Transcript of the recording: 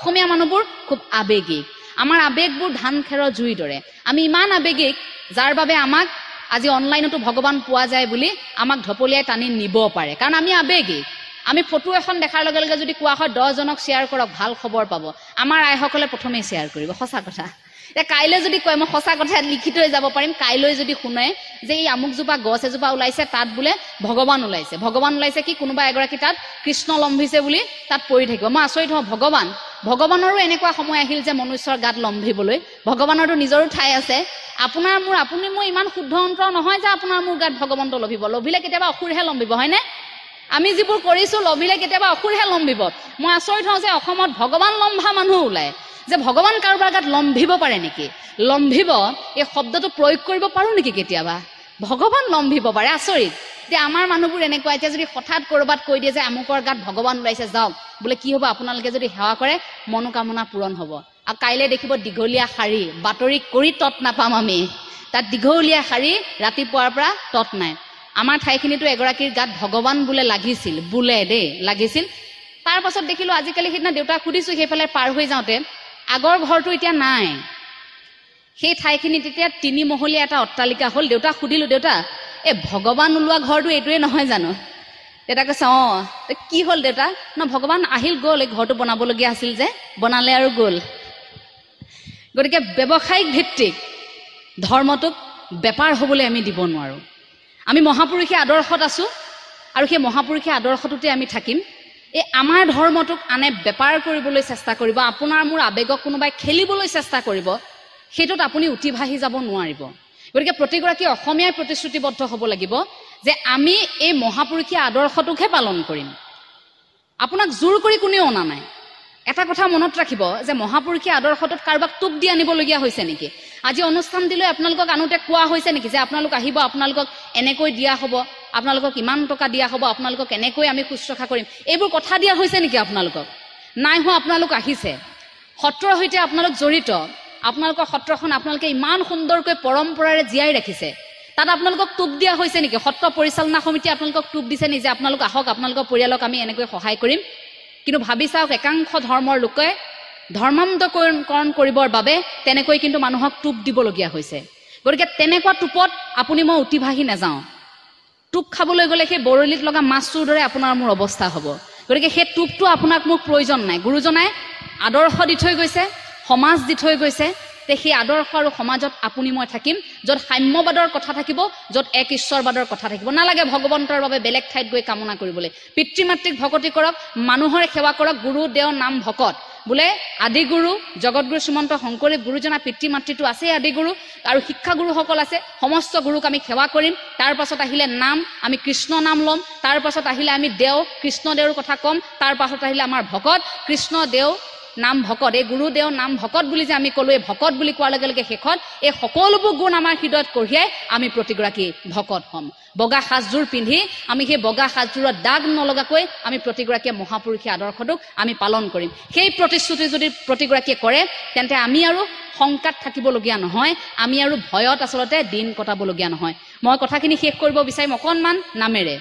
অসমীয়া মানুহবোৰ খুব আবেগিক আমাৰ আবেগবোৰ ধান খেৰৰ জুইৰ দৰে আমি ইমান আবেগিক যাৰ বাবে আমাক আজি অনলাইনতো ভগৱান পোৱা যায় বুলি আমাক ঢপলিয়াই টানি নিব পাৰে কাৰণ আমি আবেগিক আমি ফটো এখন দেখাৰ লগে লগে যদি কোৱা হয় 10 জনক শেয়াৰ কৰক ভাল খবৰ পাব আমাৰ আইসকলে প্ৰথমে শেয়াৰ কৰিব সঁচা কথা কাইলৈ যদি কয় মই সঁচা কথা লিখি থৈ যাব পাৰিম কাইলৈ যদি শুনে যে এই আমুকজোপা গছ এজোপা ওলাইছে তাত বোলে ভগৱান ওলাইছে কি কোনোবা এগৰাকী তাত কৃষ্ণ লম্ভিছে বুলি তাত পৰি থাকিব মই আচৰিত হওঁ ভগৱানৰো এনেকুৱা সময় আহিল যে মনুষ্যৰ গাত লম্ভিবলৈ ভগৱানৰতো নিজৰো ঠাই আছে আপুনি মোৰ ইমান শুদ্ধ অন্তৰ নহয় যে আপোনাৰ মোৰ গাত ভগৱন্ত লভিলে কেতিয়াবা অসুৰহে লম্ভিব হয়নে আমি যিবোৰ কৰিছো লভিলে কেতিয়াবা অসুৰহে লম্ভিব মই আচৰিত হওঁ যে অসমত ভগৱান লম্ভা মানুহ ওলায় যে ভগৱান কাৰোবাৰ গাত লম্ভিব পাৰে নেকি লম্ভিব এই শব্দটো প্ৰয়োগ কৰিব পাৰো নেকি কেতিয়াবা ভগৱান লম্ভিব পাৰে আচৰিত যে আমাৰ মানুহবোৰ এনেকুৱা এতিয়া যদি হঠাৎ কৰবাত কৈ দিয়ে যে আমুকৰ গাত ভগৱান ওলাইছে যাওক বোলে কি হ'ব আপোনালোকে যদি সেৱা কৰে মনোকামনা পূৰণ হ'ব আৰু কাইলৈ দেখিব দীঘলীয়া শাৰী বাতৰি কৰি তত নাপাম আমি তাত দীঘলীয়া শাৰী ৰাতিপুৱাৰ পৰা তত নাই আমাৰ ঠাইখিনিতো এগৰাকীৰ গাত ভগৱান বোলে লাগিছিল তাৰ পাছত দেখিলো আজিকালি সিদিনা দেউতাক সুধিছো সেইফালে পাৰ হৈ যাওঁতে আগৰ ঘৰটো এতিয়া নাই সেই ঠাইখিনি তেতিয়া 3 মহলীয়া এটা অট্টালিকা হ'ল দেউতাক সুধিলো দেউতা এই ভগৱান ওলোৱা ঘৰটো এইটোৱে নহয় জানো দেউতা কৈছে কি হ'ল দেউতা ন ভগৱান আহিল গ'ল এই ঘৰটো বনাবলগীয়া আছিল যে বনালে আৰু গ'ল গতিকে ব্যৱসায়িক ভিত্তিক ধৰ্মটোক বেপাৰ হ'বলৈ আমি দিব নোৱাৰো আমি মহাপুৰুষীয় আদৰ্শত আছো আৰু সেই মহাপুৰুষীয় আদৰ্শটোতে আমি থাকিম এই আমাৰ ধৰ্মটোক আনে বেপাৰ কৰিবলৈ চেষ্টা কৰিব আপোনাৰ মোৰ আবেগক কোনোবাই খেলিবলৈ চেষ্টা কৰিব সেইটোত আপুনি উঠিভাহি যাব নোৱাৰিব গতিকে প্ৰতিগৰাকী অসমীয়াই প্ৰতিশ্ৰুতিবদ্ধ হ'ব লাগিব যে আমি এই মহাপুৰুষীয় আদৰ্শটোকহে পালন কৰিম আপোনাক জোৰ কৰি কোনেও অনা নাই এটা কথা মনত ৰাখিব যে মহাপুৰুষীয় আদৰ্শটোত কাৰোবাক টুপ দি আনিবলগীয়া হৈছে নেকি আজি অনুষ্ঠান দিলৈ আপোনালোকক আনোতে কোৱা হৈছে নেকি যে আপোনালোক আহিব আপোনালোকক এনেকৈ দিয়া হ'ব আপোনালোকক ইমান টকা দিয়া হ'ব আপোনালোকক এনেকৈ আমি শুশ্ৰূষা কৰিম এইবোৰ কথা দিয়া হৈছে নেকি আপোনালোকক নাই হোৱা আপোনালোক আহিছে সত্ৰৰ সৈতে আপোনালোক জড়িত আপোনালোকৰ সত্ৰখন আপোনালোকে ইমান সুন্দৰকৈ পৰম্পৰাৰে জীয়াই ৰাখিছে তাত আপোনালোকক টুপ দিয়া হৈছে নেকি সত্ৰ পৰিচালনা সমিতি আপোনালোকক টুপ দিছে নেকি যে আপোনালোক আহক আপোনালোকৰ পৰিয়ালক আমি এনেকৈ সহায় কৰিম কিন্তু ভাবি চাওক একাংশ ধৰ্মৰ লোকে ধৰ্মান্তকৰণ কৰিবৰ বাবে তেনেকৈ কিন্তু মানুহক টুপ দিবলগীয়া হৈছে গতিকে তেনেকুৱা টুপত আপুনি মই উঠিভাহি নাযাওঁ টুপ খাবলৈ গ'লে সেই বৰলিত লগা মাছটোৰ দৰে আপোনাৰ মোৰ অৱস্থা হ'ব গতিকে সেই টুপটো আপোনাক মোক প্ৰয়োজন নাই গুৰুজনাই আদৰ্শ দি থৈ গৈছে সমাজ দি থৈ গৈছে তে সেই আদৰ্শ আৰু সমাজত আপুনি মই থাকিম য'ত সাম্যবাদৰ কথা থাকিব য'ত এক ঈশ্বৰবাদৰ কথা থাকিব নালাগে ভগৱন্তৰ বাবে বেলেগ ঠাইত গৈ কামনা কৰিবলৈ পিতৃ মাতৃক ভকতি কৰক মানুহৰ সেৱা কৰক গুৰু দেও নাম ভকত বোলে আদি গুৰু জগতগুৰু শ্ৰীমন্ত শংকৰদেৱ গুৰুজনা পিতৃ মাতৃটো আছে আদি গুৰু আৰু শিক্ষাগুৰুসকল আছে সমস্ত গুৰুক আমি সেৱা কৰিম তাৰ পাছত আহিলে নাম আমি কৃষ্ণ নাম ল'ম তাৰ পাছত আহিলে আমি দেও কৃষ্ণ দেওৰ কথা ক'ম তাৰ পাছত আহিলে আমাৰ ভকত কৃষ্ণ দেও নাম ভকত এই গুৰু দেও নাম ভকত বুলি যে আমি ক'লো এই ভকত বুলি কোৱাৰ লগে লগে শেষত এই সকলোবোৰ গুণ আমাৰ হৃদয়ত কঢ়িয়াই আমি প্ৰতিগৰাকী ভকত হ'ম বগা সাজযোৰ পিন্ধি আমি সেই বগা সাজযোৰত দাগ নলগাকৈ আমি প্ৰতিগৰাকীয়ে মহাপুৰুষীয় আদৰ্শটোক আমি পালন কৰিম সেই প্ৰতিশ্ৰুতি যদি প্ৰতিগৰাকীয়ে কৰে তেন্তে আমি আৰু শংকাত থাকিবলগীয়া নহয় আমি আৰু ভয়ত আচলতে দিন কটাবলগীয়া নহয় মই কথাখিনি শেষ কৰিব বিচাৰিম অকণমান নামেৰে